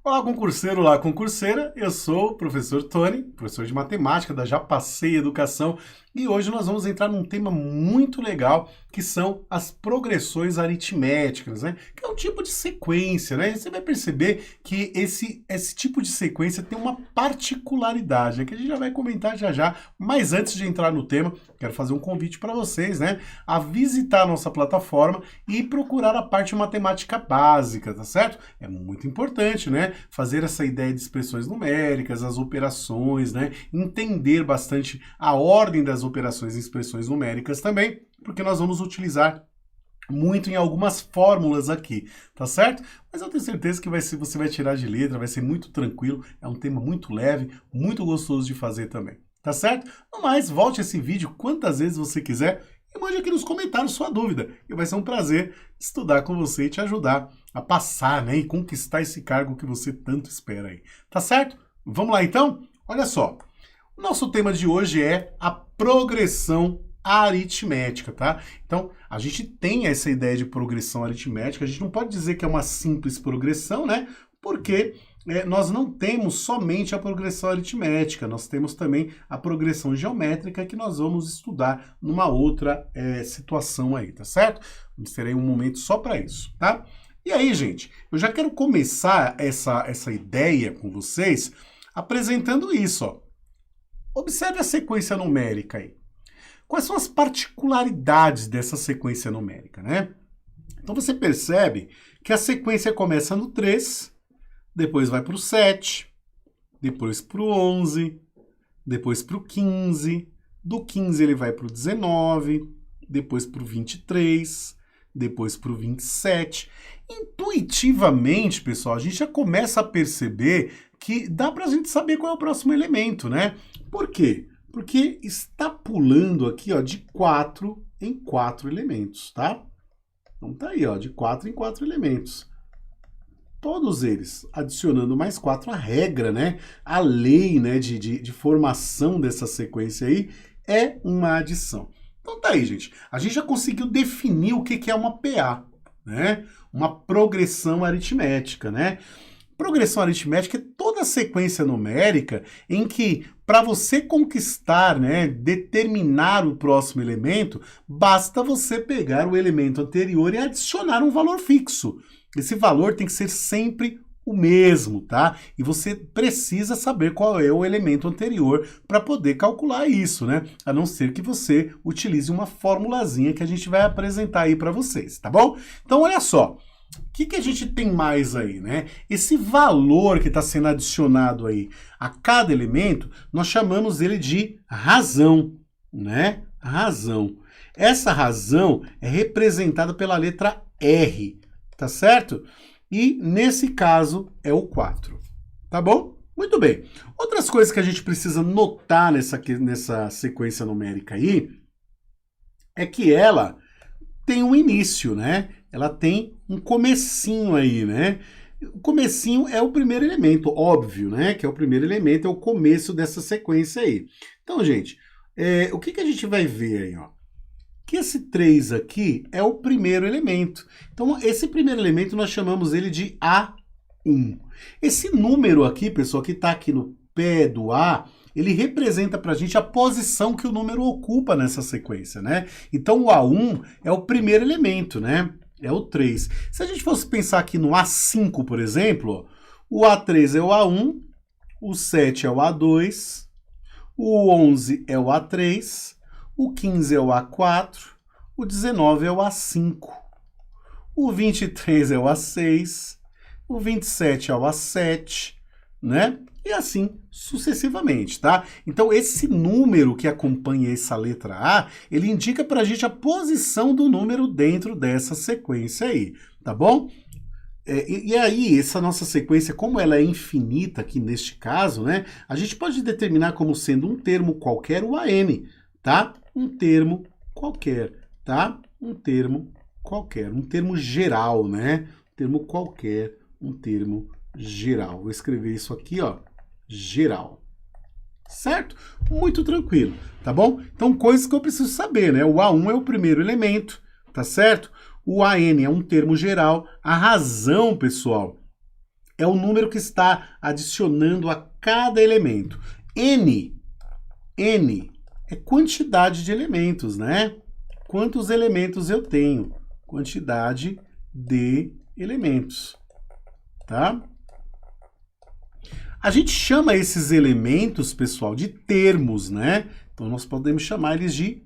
Olá, concurseiro, olá, concurseira. Eu sou o professor Tony, professor de matemática da Já Passei Educação, e hoje nós vamos entrar num tema muito legal, que são as progressões aritméticas, né? Que é um tipo de sequência, né? Você vai perceber que esse tipo de sequência tem uma particularidade, né? Que a gente já vai comentar já já, mas antes de entrar no tema, quero fazer um convite para vocês, né? A visitar a nossa plataforma e procurar a parte matemática básica, tá certo? É muito importante, né? Fazer essa ideia de expressões numéricas, as operações, né? Entender bastante a ordem das operações e expressões numéricas também, porque nós vamos utilizar muito em algumas fórmulas aqui, tá certo? Mas eu tenho certeza que você vai tirar de letra, vai ser muito tranquilo, é um tema muito leve, muito gostoso de fazer também, tá certo? No mais, volte esse vídeo quantas vezes você quiser e mande aqui nos comentários sua dúvida, e vai ser um prazer estudar com você e te ajudar a passar, né, e conquistar esse cargo que você tanto espera aí, tá certo? Vamos lá então? Olha só, o nosso tema de hoje é a progressão aritmética, tá? Então, a gente tem essa ideia de progressão aritmética, a gente não pode dizer que é uma simples progressão, né? Porque nós não temos somente a progressão aritmética, nós temos também a progressão geométrica que nós vamos estudar numa outra situação aí, tá certo? Vamos ter aí um momento só para isso, tá? E aí, gente, eu já quero começar essa ideia com vocês apresentando isso, ó. Observe a sequência numérica aí. Quais são as particularidades dessa sequência numérica, né? Então você percebe que a sequência começa no 3, depois vai para o 7, depois para o 11, depois para o 15, do 15 ele vai para o 19, depois para o 23, depois para o 27. Intuitivamente, pessoal, a gente já começa a perceber que dá para a gente saber qual é o próximo elemento, né? Por quê? Porque está pulando aqui, ó, de 4 em 4 elementos, tá? Então tá aí, ó, de 4 em 4 elementos. Todos eles adicionando mais 4, a regra, né? A lei, né, de formação dessa sequência aí é uma adição. Então tá aí, gente. A gente já conseguiu definir o que é uma PA, né? Uma progressão aritmética, né? Progressão aritmética é toda sequência numérica em que, para você conquistar, né, determinar o próximo elemento, basta você pegar o elemento anterior e adicionar um valor fixo. Esse valor tem que ser sempre o mesmo, tá? E você precisa saber qual é o elemento anterior para poder calcular isso, né? A não ser que você utilize uma formulazinha que a gente vai apresentar aí para vocês, tá bom? Então, olha só. O que a gente tem mais aí, né? Esse valor que está sendo adicionado aí a cada elemento, nós chamamos ele de razão, né? Razão. Essa razão é representada pela letra R, tá certo? E nesse caso é o 4, tá bom? Muito bem. Outras coisas que a gente precisa notar nessa sequência numérica aí é que ela tem um início, né? Ela tem um comecinho aí, né? O comecinho é o primeiro elemento, óbvio, né? Que é o primeiro elemento, é o começo dessa sequência aí. Então, gente, o que a gente vai ver aí, ó? Que esse 3 aqui é o primeiro elemento. Então, esse primeiro elemento nós chamamos ele de A1. Esse número aqui, pessoal, que está aqui no pé do A, ele representa para a gente a posição que o número ocupa nessa sequência, né? Então, o A1 é o primeiro elemento, né? É o 3. Se a gente fosse pensar aqui no A5, por exemplo, o A3 é o A1, o 7 é o A2, o 11 é o A3, o 15 é o A4, o 19 é o A5, o 23 é o A6, o 27 é o A7, né? E assim sucessivamente, tá? Então, esse número que acompanha essa letra A, ele indica para a gente a posição do número dentro dessa sequência aí, tá bom? E aí, essa nossa sequência, como ela é infinita aqui neste caso, né? A gente pode determinar como sendo um termo qualquer o AM, tá? Um termo qualquer, tá? Um termo qualquer, um termo geral, né? Termo qualquer, um termo geral. Vou escrever isso aqui, ó. Geral. Certo? Muito tranquilo, tá bom? Então, coisas que eu preciso saber, né? O A1 é o primeiro elemento, tá certo? O AN é um termo geral. A razão, pessoal, é o número que está adicionando a cada elemento. N é quantidade de elementos, né? Quantos elementos eu tenho? Quantidade de elementos, tá? A gente chama esses elementos, pessoal, de termos, né? Então, nós podemos chamar eles de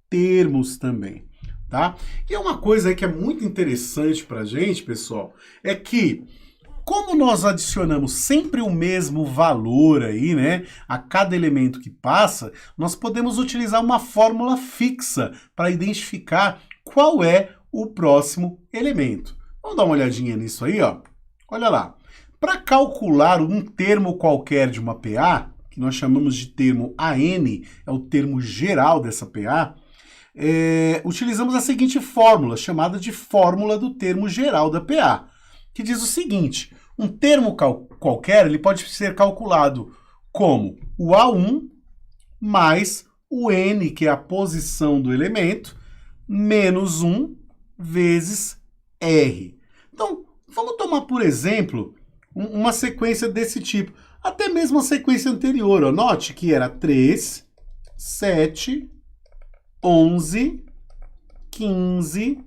termos também, tá? E uma coisa aí que é muito interessante pra gente, pessoal, é que como nós adicionamos sempre o mesmo valor aí, né, a cada elemento que passa, nós podemos utilizar uma fórmula fixa para identificar qual é o próximo elemento. Vamos dar uma olhadinha nisso aí, ó. Olha lá. Para calcular um termo qualquer de uma PA, que nós chamamos de termo AN, é o termo geral dessa PA, utilizamos a seguinte fórmula, chamada de fórmula do termo geral da PA, que diz o seguinte: um termo qualquer ele pode ser calculado como o A1 mais o N, que é a posição do elemento, menos 1 vezes R. Então, vamos tomar, por exemplo, uma sequência desse tipo. Até mesmo a sequência anterior. Ó. Note que era 3, 7, 11, 15,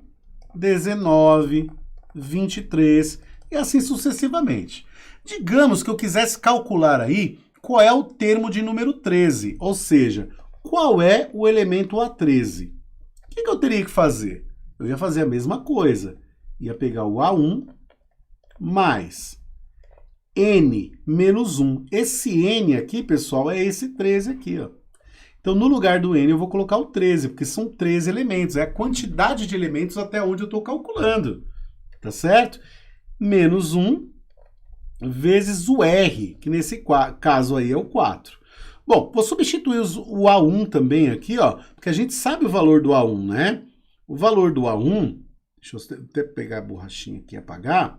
19, 23 e assim sucessivamente. Digamos que eu quisesse calcular aí qual é o termo de número 13, ou seja, qual é o elemento A13. O que eu teria que fazer? Eu ia fazer a mesma coisa. Ia pegar o A1 mais N menos 1. Esse N aqui, pessoal, é esse 13 aqui, ó. Então, no lugar do N, eu vou colocar o 13, porque são 13 elementos. É a quantidade de elementos até onde eu estou calculando. Tá certo? Menos 1 vezes o R, que nesse caso aí é o 4. Bom, vou substituir o A1 também aqui, ó, porque a gente sabe o valor do A1, né? O valor do A1, deixa eu até pegar a borrachinha aqui e apagar.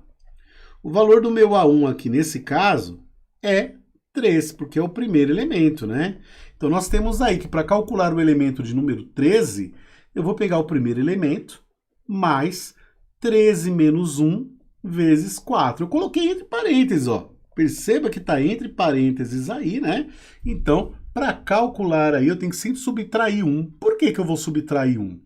O valor do meu A1 aqui, nesse caso, é 3, porque é o primeiro elemento, né? Então, nós temos aí que para calcular o elemento de número 13, eu vou pegar o primeiro elemento, mais 13 menos 1 vezes 4. Eu coloquei entre parênteses, ó. Perceba que está entre parênteses aí, né? Então, para calcular aí, eu tenho que sempre subtrair 1. Por que eu vou subtrair 1?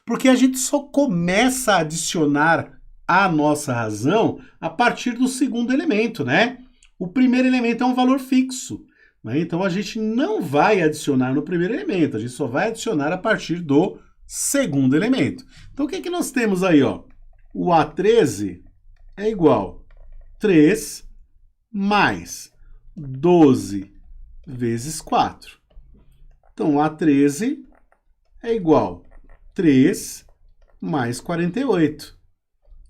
Porque a gente só começa a adicionar a nossa razão a partir do segundo elemento, né? O primeiro elemento é um valor fixo, né? Então, a gente não vai adicionar no primeiro elemento, a gente só vai adicionar a partir do segundo elemento. Então, o que nós temos aí, ó? O A13 é igual a 3 mais 12 vezes 4. Então, A13 é igual a 3 mais 48.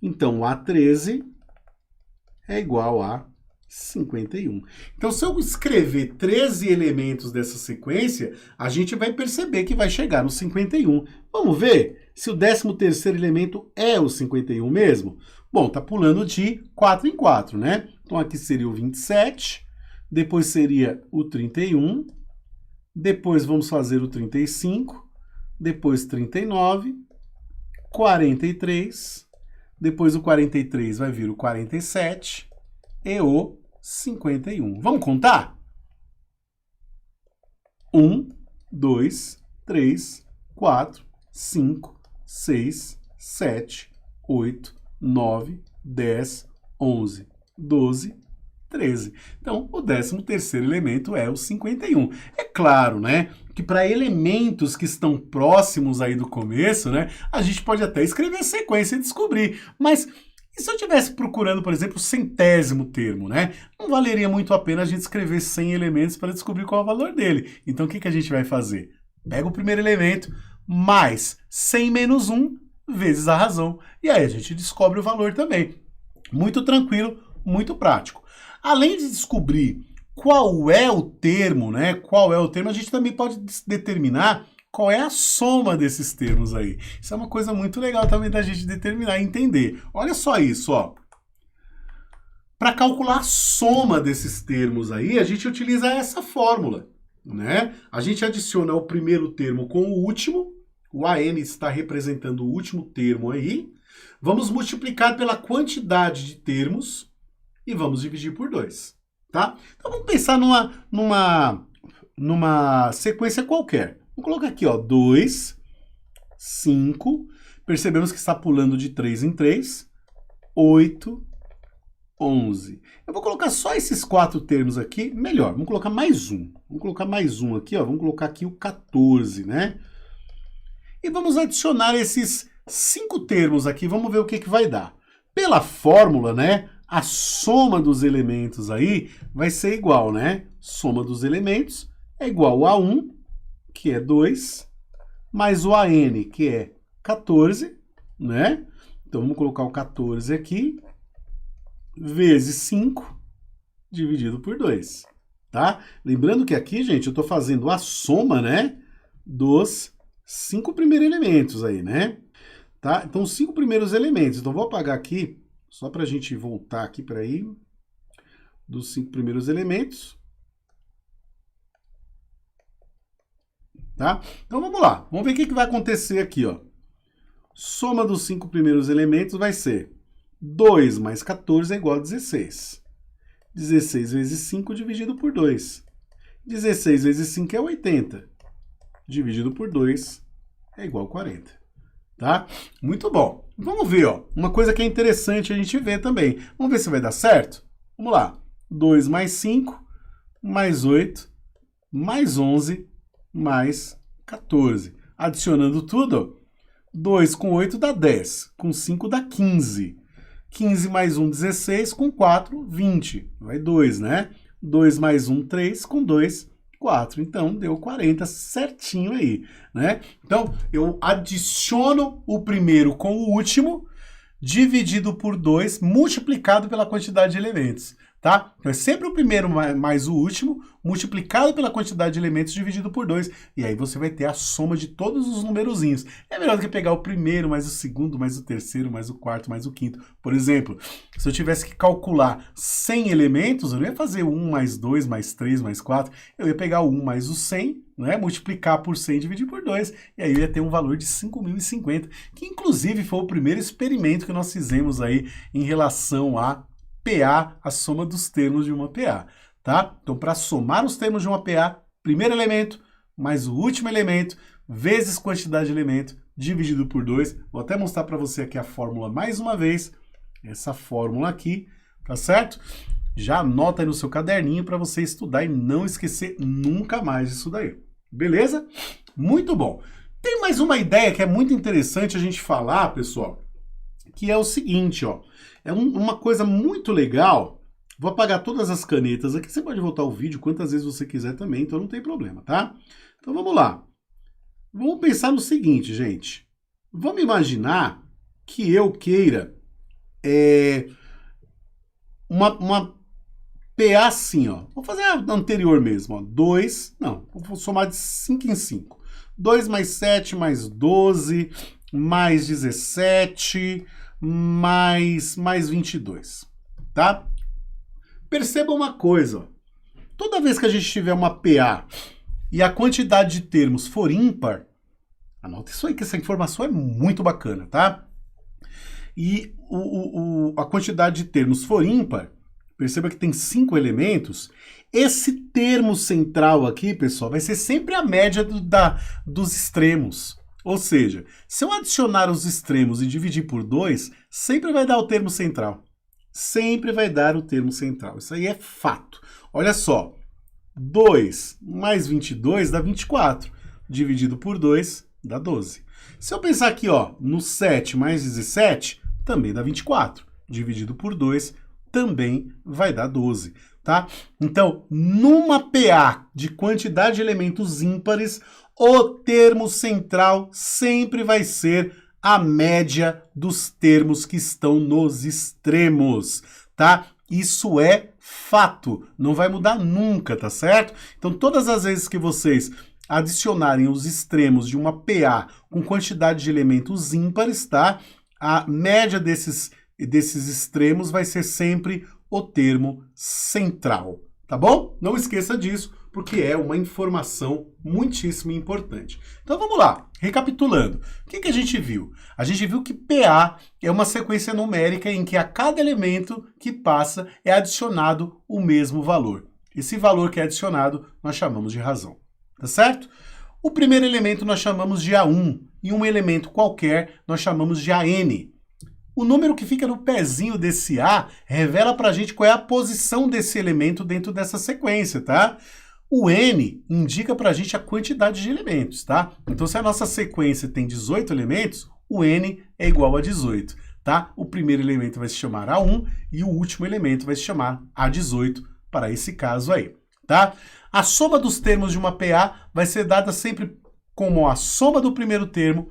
Então, A13 é igual a 51. Então, se eu escrever 13 elementos dessa sequência, a gente vai perceber que vai chegar no 51. Vamos ver se o 13º elemento é o 51 mesmo? Bom, tá pulando de 4 em 4, né? Então, aqui seria o 27, depois seria o 31, depois vamos fazer o 35, depois 39, 43, depois o 43 vai vir o 47 e o 51. Vamos contar? 1, 2, 3, 4, 5, 6, 7, 8, 9, 10, 11, 12, 13. Então, o 13º elemento é o 51. É claro, né, que para elementos que estão próximos aí do começo, né, a gente pode até escrever sequência e descobrir, mas e se eu estivesse procurando, por exemplo, o 100º termo, né? Não valeria muito a pena a gente escrever 100 elementos para descobrir qual é o valor dele. Então, o que a gente vai fazer? Pega o primeiro elemento, mais 100 menos 1 vezes a razão. E aí a gente descobre o valor também. Muito tranquilo, muito prático. Além de descobrir qual é o termo, né? Qual é o termo, a gente também pode determinar qual é a soma desses termos aí. Isso é uma coisa muito legal também da gente determinar e entender. Olha só isso, ó. Para calcular a soma desses termos aí, a gente utiliza essa fórmula, né? A gente adiciona o primeiro termo com o último, o AN está representando o último termo aí. Vamos multiplicar pela quantidade de termos, e vamos dividir por 2, tá? Então vamos pensar numa sequência qualquer. Vamos colocar aqui, ó, 2, 5, percebemos que está pulando de 3 em 3, 8, 11. Eu vou colocar só esses 4 termos aqui, melhor, vamos colocar mais um. Vamos colocar mais um aqui, ó, vamos colocar aqui o 14, né? E vamos adicionar esses 5 termos aqui, vamos ver o que vai dar. Pela fórmula, né, a soma dos elementos aí vai ser igual, né? Soma dos elementos é igual a 1, que é 2, mais o AN, que é 14, né? Então vamos colocar o 14 aqui, vezes 5, dividido por 2, tá? Lembrando que aqui, gente, eu estou fazendo a soma, né, dos 5 primeiros elementos aí, né? Tá? Então, os 5 primeiros elementos. Então, vou apagar aqui, só para a gente voltar aqui para aí, dos 5 primeiros elementos. Tá? Então, vamos lá. Vamos ver o que vai acontecer aqui, ó. Soma dos 5 primeiros elementos vai ser 2 mais 14 é igual a 16. 16 vezes 5 dividido por 2. 16 vezes 5 é 80. Dividido por 2 é igual a 40. Tá? Muito bom. Vamos ver, ó. Uma coisa que é interessante a gente ver também. Vamos ver se vai dar certo? Vamos lá. 2 mais 5, mais 8, mais 11, mais 14. Adicionando tudo, ó. 2 com 8 dá 10. Com 5 dá 15. 15 mais 1, 16. Com 4, 20. Vai 2, né? 2 mais 1, 3. Com 2, 4. Então, deu 40 certinho aí, né? Então, eu adiciono o primeiro com o último, dividido por 2, multiplicado pela quantidade de elementos, tá? Então, é sempre o primeiro mais o último, multiplicado pela quantidade de elementos, dividido por 2. E aí você vai ter a soma de todos os numerozinhos. É melhor do que pegar o primeiro, mais o segundo, mais o terceiro, mais o quarto, mais o quinto. Por exemplo, se eu tivesse que calcular 100 elementos, eu não ia fazer 1 mais 2, mais 3, mais 4. Eu ia pegar o 1 mais o 100, né? Multiplicar por 100 e dividir por 2. E aí eu ia ter um valor de 5.050, que inclusive foi o primeiro experimento que nós fizemos aí em relação a PA, a soma dos termos de uma PA. Tá? Então, para somar os termos de uma PA, primeiro elemento mais o último elemento, vezes quantidade de elemento, dividido por 2. Vou até mostrar para você aqui a fórmula mais uma vez. Essa fórmula aqui, tá certo? Já anota aí no seu caderninho para você estudar e não esquecer nunca mais disso daí. Beleza? Muito bom. Tem mais uma ideia que é muito interessante a gente falar, pessoal, que é o seguinte, ó. É uma coisa muito legal. Vou apagar todas as canetas aqui. Você pode voltar o vídeo quantas vezes você quiser também, então não tem problema, tá? Então vamos lá. Vamos pensar no seguinte, gente. Vamos imaginar que eu queira uma PA assim, ó. Vou fazer a anterior mesmo, ó. 2, não, vou somar de 5 em 5. 2 mais 7 mais 12 mais 17 mais 22, tá? Perceba uma coisa, ó. Toda vez que a gente tiver uma PA e a quantidade de termos for ímpar, anota isso aí que essa informação é muito bacana, tá? E a quantidade de termos for ímpar, perceba que tem 5 elementos, esse termo central aqui, pessoal, vai ser sempre a média dos extremos. Ou seja, se eu adicionar os extremos e dividir por 2, sempre vai dar o termo central. Sempre vai dar o termo central. Isso aí é fato. Olha só, 2 mais 22 dá 24. Dividido por 2 dá 12. Se eu pensar aqui, ó, no 7 mais 17, também dá 24. Dividido por 2 também vai dar 12, tá? Então, numa PA de quantidade de elementos ímpares, o termo central sempre vai ser a média dos termos que estão nos extremos, tá? Isso é fato, não vai mudar nunca, tá certo? Então, todas as vezes que vocês adicionarem os extremos de uma PA com quantidade de elementos ímpares, tá? A média desses extremos vai ser sempre o termo central, tá bom? Não esqueça disso, porque é uma informação muitíssimo importante. Então vamos lá, recapitulando. O que a gente viu? A gente viu que PA é uma sequência numérica em que a cada elemento que passa é adicionado o mesmo valor. Esse valor que é adicionado nós chamamos de razão, tá certo? O primeiro elemento nós chamamos de A1 e um elemento qualquer nós chamamos de AN. O número que fica no pezinho desse A revela pra gente qual é a posição desse elemento dentro dessa sequência, tá? O N indica pra gente a quantidade de elementos, tá? Então, se a nossa sequência tem 18 elementos, o N é igual a 18, tá? O primeiro elemento vai se chamar A1 e o último elemento vai se chamar A18 para esse caso aí, tá? A soma dos termos de uma PA vai ser dada sempre como a soma do primeiro termo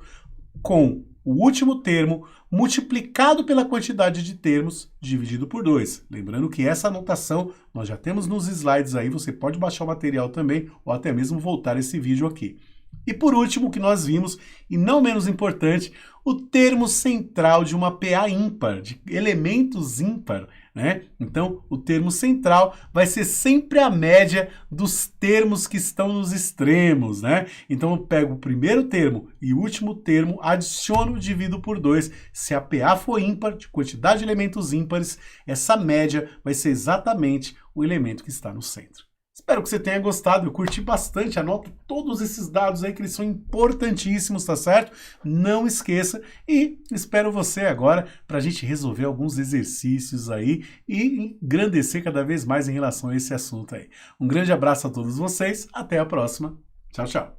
com o último termo multiplicado pela quantidade de termos dividido por 2. Lembrando que essa anotação nós já temos nos slides aí, você pode baixar o material também ou até mesmo voltar esse vídeo aqui. E por último, o que nós vimos, e não menos importante, o termo central de uma PA ímpar, de elementos ímpar, né? Então, o termo central vai ser sempre a média dos termos que estão nos extremos, né? Então, eu pego o primeiro termo e o último termo, adiciono e divido por 2. Se a PA for ímpar, de quantidade de elementos ímpares, essa média vai ser exatamente o elemento que está no centro. Espero que você tenha gostado, eu curti bastante, anota todos esses dados aí que eles são importantíssimos, tá certo? Não esqueça e espero você agora para a gente resolver alguns exercícios aí e engrandecer cada vez mais em relação a esse assunto aí. Um grande abraço a todos vocês, até a próxima, tchau, tchau!